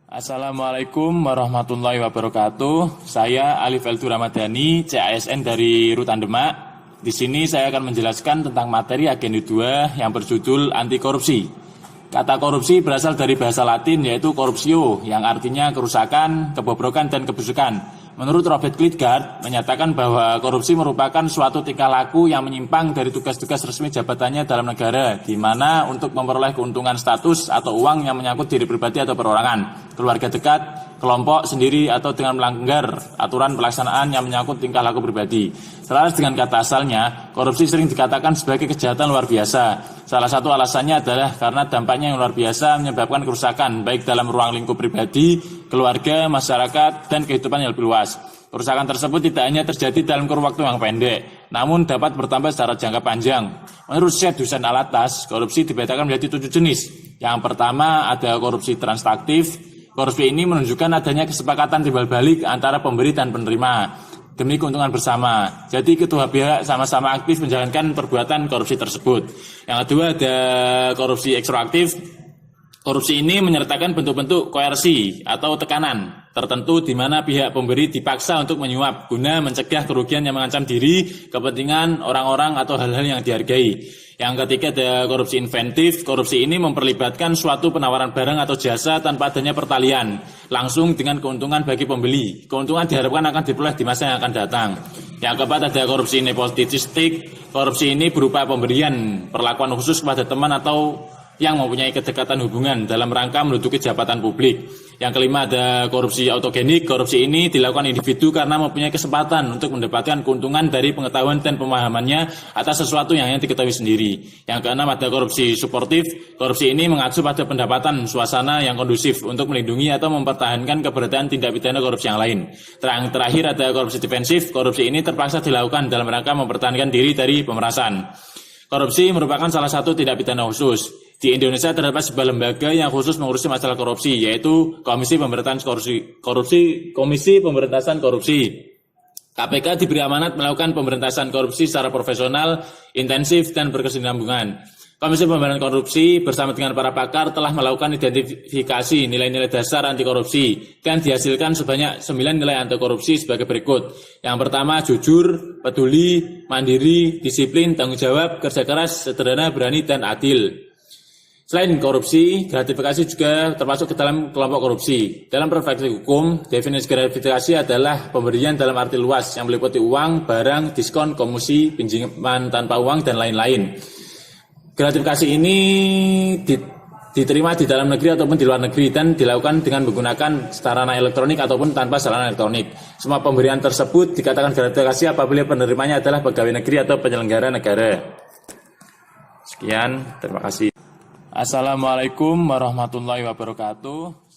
Assalamualaikum warahmatullahi wabarakatuh. Saya Alif Eldu Ramadhani, CASN dari Rutan Demak. Di sini saya akan menjelaskan tentang materi Agenda 2 yang berjudul anti korupsi. Kata korupsi berasal dari bahasa Latin yaitu corruptio, yang artinya kerusakan, kebobrokan, dan kebusukan. Menurut Robert Klitgaard, menyatakan bahwa korupsi merupakan suatu tingkah laku yang menyimpang dari tugas-tugas resmi jabatannya dalam negara, di mana untuk memperoleh keuntungan status atau uang yang menyangkut diri pribadi atau perorangan, keluarga dekat, kelompok sendiri, atau dengan melanggar aturan pelaksanaan yang menyangkut tingkah laku pribadi. Selaras dengan kata asalnya, korupsi sering dikatakan sebagai kejahatan luar biasa. Salah satu alasannya adalah karena dampaknya yang luar biasa menyebabkan kerusakan baik dalam ruang lingkup pribadi, keluarga, masyarakat, dan kehidupan yang lebih luas. Kerusakan tersebut tidak hanya terjadi dalam kurun waktu yang pendek, namun dapat bertambah secara jangka panjang. Menurut Syed Hussein Alatas, korupsi dibedakan menjadi 7 jenis. Yang pertama ada korupsi transaktif. Korupsi ini menunjukkan adanya kesepakatan timbal balik antara pemberi dan penerima demi keuntungan bersama. Jadi kedua pihak sama-sama aktif menjalankan perbuatan korupsi tersebut. Yang kedua ada korupsi ekstraaktif. Korupsi ini menyertakan bentuk-bentuk koersi atau tekanan tertentu di mana pihak pemberi dipaksa untuk menyuap guna mencegah kerugian yang mengancam diri, kepentingan orang-orang atau hal-hal yang dihargai. Yang ketiga ada korupsi inventif. Korupsi ini memperlibatkan suatu penawaran barang atau jasa tanpa adanya pertalian, langsung dengan keuntungan bagi pembeli. Keuntungan diharapkan akan diperoleh di masa yang akan datang. Yang keempat ada korupsi nepotistik. Korupsi ini berupa pemberian perlakuan khusus kepada teman atau yang mempunyai kedekatan hubungan dalam rangka menduduki jabatan publik. Yang kelima ada korupsi autogenik. Korupsi ini dilakukan individu karena mempunyai kesempatan untuk mendapatkan keuntungan dari pengetahuan dan pemahamannya atas sesuatu yang hanya diketahui sendiri. Yang keenam ada korupsi suportif. Korupsi ini mengacu pada pendapatan suasana yang kondusif untuk melindungi atau mempertahankan keberadaan tindak pidana korupsi yang lain. Terakhir ada korupsi defensif. Korupsi ini terpaksa dilakukan dalam rangka mempertahankan diri dari pemerasan. Korupsi merupakan salah satu tindak pidana khusus. Di Indonesia terdapat sebuah lembaga yang khusus mengurusi masalah korupsi, yaitu Komisi Pemberantasan Korupsi. KPK diberi amanat melakukan pemberantasan korupsi secara profesional, intensif, dan berkesinambungan. Komisi Pemberantasan Korupsi bersama dengan para pakar telah melakukan identifikasi nilai-nilai dasar anti korupsi dan dihasilkan sebanyak 9 nilai anti korupsi sebagai berikut. Yang pertama, jujur, peduli, mandiri, disiplin, tanggung jawab, kerja keras, sederhana, berani, dan adil. Selain korupsi, gratifikasi juga termasuk ke dalam kelompok korupsi. Dalam perspektif hukum, definisi gratifikasi adalah pemberian dalam arti luas yang meliputi uang, barang, diskon, komisi, pinjaman tanpa uang, dan lain-lain. Gratifikasi ini diterima di dalam negeri ataupun di luar negeri dan dilakukan dengan menggunakan sarana elektronik ataupun tanpa sarana elektronik. Semua pemberian tersebut dikatakan gratifikasi apabila penerimanya adalah pegawai negeri atau penyelenggara negara. Sekian, terima kasih. Assalamualaikum warahmatullahi wabarakatuh.